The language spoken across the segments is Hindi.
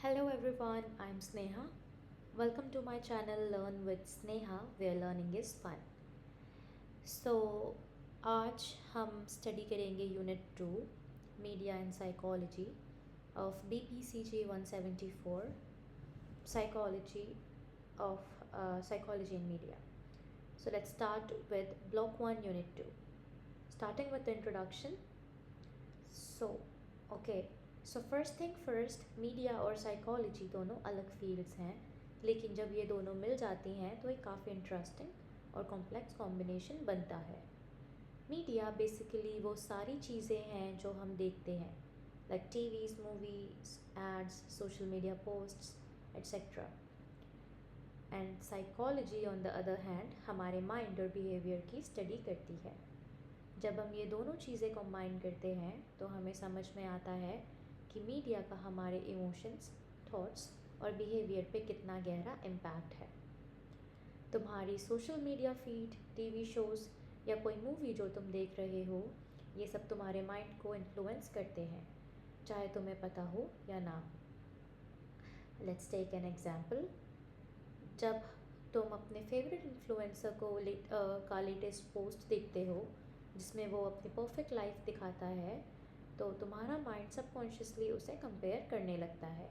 Hello everyone, I'm Sneha. Welcome to my channel Learn with Sneha where learning is fun. So आज हम स्टडी करेंगे unit 2 media and psychology of BPCG 174 psychology psychology in media. So let's start with block 1 unit 2 starting with the introduction. So okay, so first thing first, media और साइकोलॉजी दोनों अलग फील्ड्स हैं, लेकिन जब ये दोनों मिल जाती हैं तो एक काफ़ी इंटरेस्टिंग और कॉम्प्लेक्स कॉम्बिनेशन बनता है। मीडिया बेसिकली वो सारी चीज़ें हैं जो हम देखते हैं, like TVs, movies, ads, social media posts etcetera. And psychology on the other hand हमारे माइंड और बिहेवियर की स्टडी करती है। जब हम ये दोनों चीज़ें कंबाइन करते हैं तो हमें समझ में आता है कि मीडिया का हमारे इमोशंस, थॉट्स और बिहेवियर पे कितना गहरा इम्पैक्ट है। तुम्हारी social media feed, TV shows या कोई मूवी जो तुम देख रहे हो, ये सब तुम्हारे माइंड को इन्फ्लुएंस करते हैं, चाहे तुम्हें पता हो या ना हो। Let's take an example. जब तुम अपने फेवरेट इन्फ्लुएंसर का लेटेस्ट पोस्ट देखते हो जिसमें वो अपनी परफेक्ट लाइफ दिखाता है, तो तुम्हारा माइंड सबकॉन्शियसली उसे कंपेयर करने लगता है।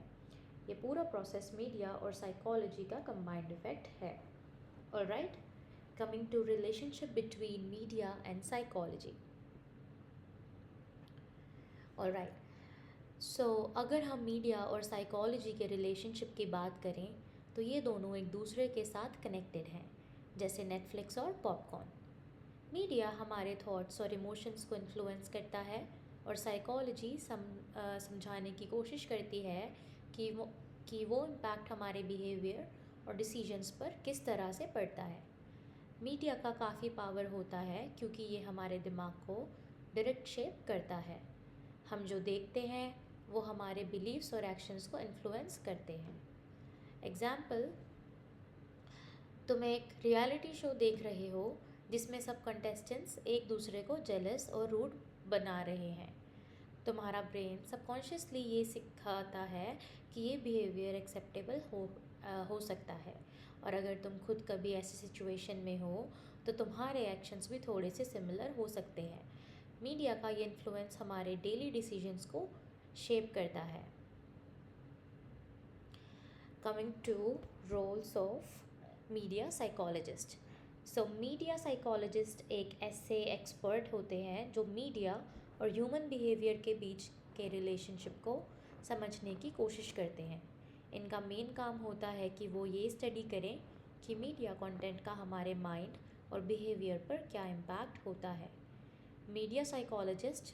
ये पूरा प्रोसेस मीडिया और साइकोलॉजी का कंबाइंड इफेक्ट है। Alright, coming to relationship between media and psychology. Alright, so अगर हम मीडिया और साइकोलॉजी के रिलेशनशिप की बात करें तो ये दोनों एक दूसरे के साथ कनेक्टेड हैं, जैसे नेटफ्लिक्स और पॉपकॉर्न। मीडिया हमारे थॉट्स और इमोशंस को इन्फ्लुएंस करता है और साइकोलॉजी समझाने की कोशिश करती है कि वो इम्पैक्ट हमारे बिहेवियर और डिसीजंस पर किस तरह से पड़ता है। मीडिया का काफ़ी पावर होता है क्योंकि ये हमारे दिमाग को डायरेक्ट शेप करता है। हम जो देखते हैं वो हमारे बिलीव्स और एक्शंस को इन्फ्लुएंस करते हैं। एग्ज़ाम्पल, तुम एक रियलिटी शो देख रहे हो जिसमें सब कंटेस्टेंट्स एक दूसरे को जेलस और रूड बना रहे हैं। तुम्हारा ब्रेन सबकॉन्शियसली ये सिखाता है कि ये बिहेवियर एक्सेप्टेबल हो सकता है, और अगर तुम खुद कभी ऐसी सिचुएशन में हो तो तुम्हारे एक्शंस भी थोड़े से सिमिलर हो सकते हैं। मीडिया का ये इन्फ्लुएंस हमारे डेली डिसीजंस को शेप करता है। Coming to roles of media psychologist. So media psychologist एक ऐसे एक्सपर्ट होते हैं जो मीडिया और ह्यूमन बिहेवियर के बीच के रिलेशनशिप को समझने की कोशिश करते हैं। इनका मेन काम होता है कि वो ये स्टडी करें कि मीडिया कंटेंट का हमारे माइंड और बिहेवियर पर क्या इम्पैक्ट होता है। मीडिया साइकोलॉजिस्ट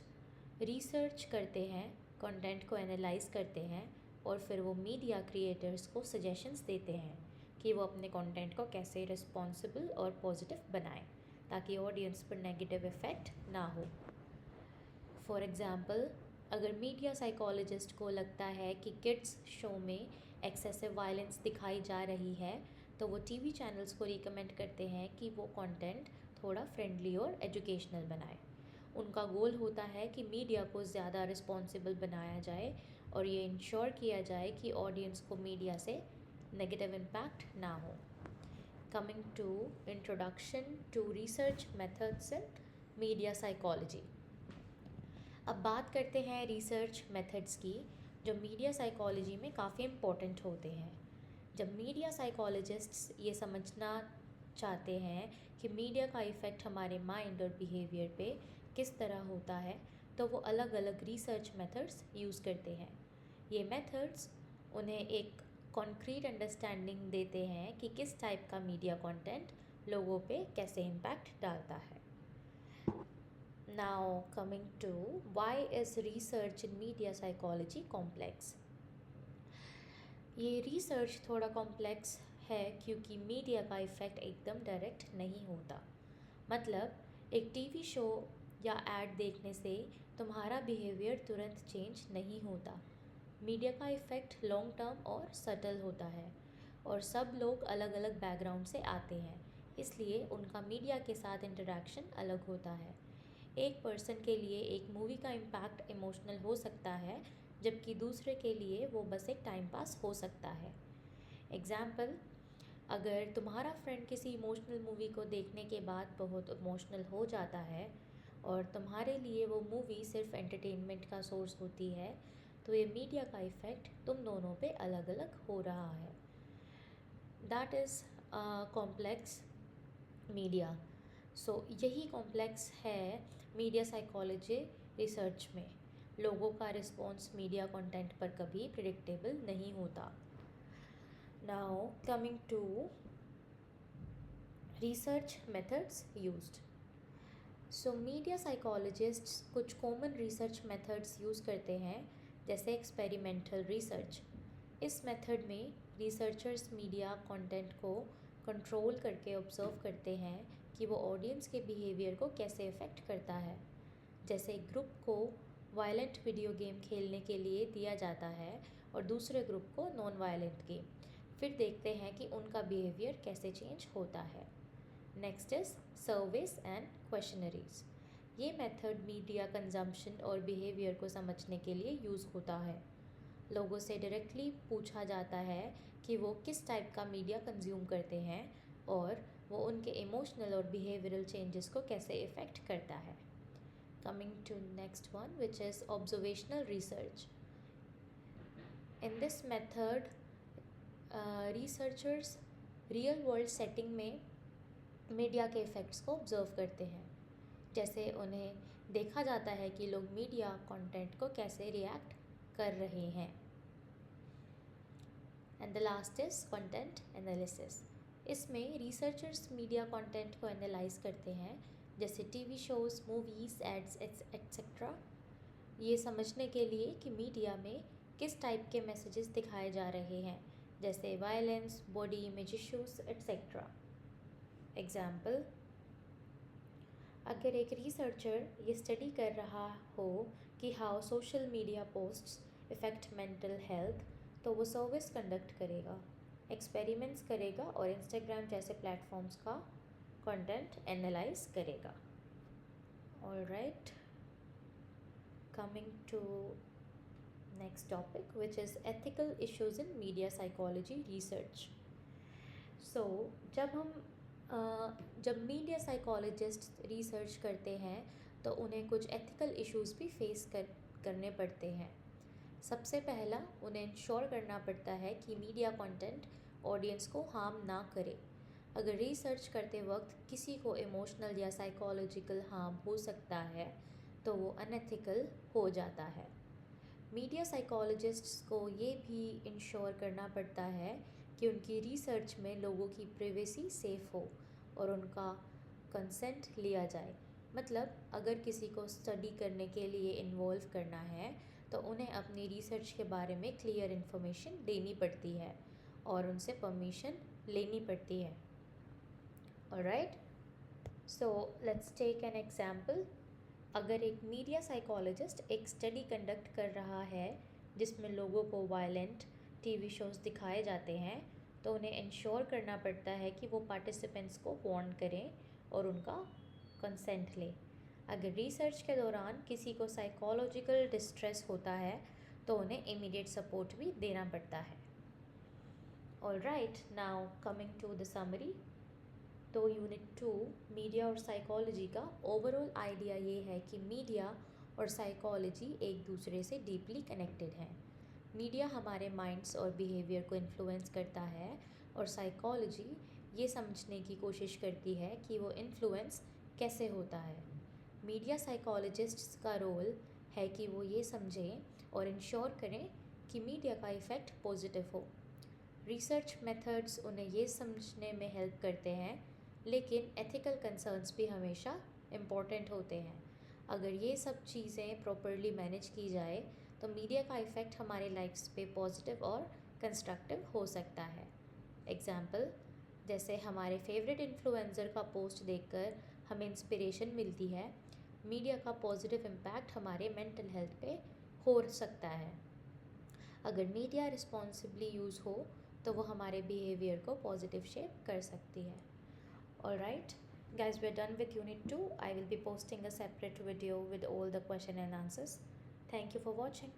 रिसर्च करते हैं, कंटेंट को एनालाइज करते हैं और फिर वो मीडिया क्रिएटर्स को सजेशंस देते हैं कि वो अपने कंटेंट को कैसे रिस्पॉन्सिबल और पॉजिटिव बनाएं ताकि ऑडियंस पर नेगेटिव इफ़ेक्ट ना हो। फॉर एग्ज़ाम्पल, अगर मीडिया साइकोलॉजिस्ट को लगता है कि किड्स शो में एक्सेसिव वायलेंस दिखाई जा रही है तो वो टीवी चैनल्स को रिकमेंड करते हैं कि वो कंटेंट थोड़ा फ्रेंडली और एजुकेशनल बनाए। उनका गोल होता है कि मीडिया को ज़्यादा रिस्पॉन्सिबल बनाया जाए और ये इंश्योर किया जाए कि ऑडियंस को मीडिया से नेगेटिव इम्पैक्ट ना हो। Coming to introduction to research methods in media psychology. अब बात करते हैं रिसर्च मेथड्स की जो मीडिया साइकोलॉजी में काफ़ी इम्पोर्टेंट होते हैं। जब मीडिया साइकोलॉजिस्ट्स ये समझना चाहते हैं कि मीडिया का इफ़ेक्ट हमारे माइंड और बिहेवियर पे किस तरह होता है तो वो अलग अलग रिसर्च मेथड्स यूज़ करते हैं। ये मेथड्स उन्हें एक कॉन्क्रीट अंडरस्टैंडिंग देते हैं कि किस टाइप का मीडिया कंटेंट लोगों पे कैसे इम्पैक्ट डालता है। Now coming to why is research in media psychology complex? ये रिसर्च थोड़ा कॉम्प्लेक्स है क्योंकि मीडिया का इफ़ेक्ट एकदम डायरेक्ट नहीं होता। मतलब एक टीवी शो या एड देखने से तुम्हारा बिहेवियर तुरंत चेंज नहीं होता। मीडिया का इफ़ेक्ट लॉन्ग टर्म और सटल होता है, और सब लोग अलग अलग बैकग्राउंड से आते हैं, इसलिए उनका मीडिया के साथ इंटरेक्शन अलग होता है। एक पर्सन के लिए एक मूवी का इम्पैक्ट इमोशनल हो सकता है जबकि दूसरे के लिए वो बस एक टाइम पास हो सकता है। एग्ज़ाम्पल, अगर तुम्हारा फ्रेंड किसी इमोशनल मूवी को देखने के बाद बहुत इमोशनल हो जाता है और तुम्हारे लिए वो मूवी सिर्फ एंटरटेनमेंट का सोर्स होती है, तो ये मीडिया का इफ़ेक्ट तुम दोनों पे अलग अलग हो रहा है। That is complex media. So यही कॉम्प्लेक्स है मीडिया साइकोलॉजी रिसर्च में। लोगों का रिस्पॉन्स मीडिया कंटेंट पर कभी प्रिडिक्टेबल नहीं होता। Now coming to research methods used. So media psychologists कुछ कॉमन रिसर्च मेथड्स यूज़ करते हैं, जैसे एक्सपेरिमेंटल रिसर्च। इस मेथड में रिसर्चर्स मीडिया कंटेंट को कंट्रोल करके ऑब्जर्व करते हैं कि वो ऑडियंस के बिहेवियर को कैसे अफेक्ट करता है। जैसे ग्रुप को वायलेंट वीडियो गेम खेलने के लिए दिया जाता है और दूसरे ग्रुप को नॉन वायलेंट गेम, फिर देखते हैं कि उनका बिहेवियर कैसे चेंज होता है। Next is surveys and questionnaires. ये मेथड मीडिया कंजम्पशन और बिहेवियर को समझने के लिए यूज़ होता है। लोगों से डायरेक्टली पूछा जाता है कि वो किस टाइप का मीडिया कंज्यूम करते हैं और वो उनके इमोशनल और बिहेवियरल चेंजेस को कैसे इफ़ेक्ट करता है। Coming to next one, which is observational research. In this method researchers real world setting में मीडिया के इफ़ेक्ट्स को ऑब्जर्व करते हैं। जैसे उन्हें देखा जाता है कि लोग मीडिया कंटेंट को कैसे रिएक्ट कर रहे हैं। And the last is content analysis. इसमें रिसर्चर्स मीडिया कंटेंट को एनालाइज करते हैं, जैसे TV shows, movies, ads etcetera, ये समझने के लिए कि मीडिया में किस टाइप के मैसेजेस दिखाए जा रहे हैं, जैसे violence, body image issues etcetera. Example, अगर एक रिसर्चर ये स्टडी कर रहा हो कि how social media posts effect mental health, तो वो सर्विस कंडक्ट करेगा, एक्सपेरिमेंट्स करेगा और इंस्टाग्राम जैसे प्लेटफॉर्म्स का कंटेंट एनालाइज करेगा। Alright, coming to next topic, which is ethical issues in media psychology research. So जब मीडिया साइकोलॉजिस्ट रिसर्च करते हैं तो उन्हें कुछ एथिकल इश्यूज भी फेस करने पड़ते हैं। सबसे पहला, उन्हें इंश्योर करना पड़ता है कि मीडिया कंटेंट ऑडियंस को हार्म ना करे। अगर रिसर्च करते वक्त किसी को इमोशनल या साइकोलॉजिकल हार्म हो सकता है तो वो अनएथिकल हो जाता है। मीडिया साइकोलॉजिस्ट्स को ये भी इंश्योर करना पड़ता है कि उनकी रिसर्च में लोगों की प्राइवेसी सेफ़ हो और उनका कंसेंट लिया जाए। मतलब अगर किसी को स्टडी करने के लिए इन्वॉल्व करना है तो उन्हें अपनी रिसर्च के बारे में क्लियर इन्फॉर्मेशन देनी पड़ती है और उनसे परमिशन लेनी पड़ती है। Alright, so let's take an example. अगर एक मीडिया साइकोलॉजिस्ट एक स्टडी कंडक्ट कर रहा है जिसमें लोगों को वायलेंट टीवी शोज़ दिखाए जाते हैं, तो उन्हें इंश्योर करना पड़ता है कि वो पार्टिसिपेंट्स को वार्न करें और उनका कंसेंट लें। अगर रिसर्च के दौरान किसी को साइकोलॉजिकल डिस्ट्रेस होता है तो उन्हें इमीडिएट सपोर्ट भी देना पड़ता है। Alright, now coming to the summary. तो यूनिट 2 मीडिया और साइकोलॉजी का ओवरऑल आइडिया ये है कि मीडिया और साइकोलॉजी एक दूसरे से डीपली कनेक्टेड हैं। मीडिया हमारे माइंड्स और बिहेवियर को इन्फ्लुएंस करता है और साइकोलॉजी ये समझने की कोशिश करती है कि वो इन्फ्लुएंस कैसे होता है। मीडिया साइकोलॉजिस्ट्स का रोल है कि वो ये समझें और इंश्योर करें कि मीडिया का इफ़ेक्ट पॉजिटिव हो। रिसर्च मेथड्स उन्हें ये समझने में हेल्प करते हैं, लेकिन एथिकल कंसर्न्स भी हमेशा इम्पॉर्टेंट होते हैं। अगर ये सब चीज़ें प्रॉपरली मैनेज की जाए तो मीडिया का इफ़ेक्ट हमारे लाइफ्स पे पॉजिटिव और कंस्ट्रक्टिव हो सकता है। एग्जाम्पल, जैसे हमारे फेवरेट इन्फ्लुएंसर का पोस्ट देखकर हमें इंस्पिरेशन मिलती है, मीडिया का पॉजिटिव इम्पैक्ट हमारे मेंटल हेल्थ पे हो सकता है। अगर मीडिया रिस्पॉन्सिबली यूज़ हो तो वो हमारे बिहेवियर को पॉजिटिव शेप कर सकती है। Alright guys, we're done with unit 2. I will be posting a separate video with all the question and answers. Thank you for watching.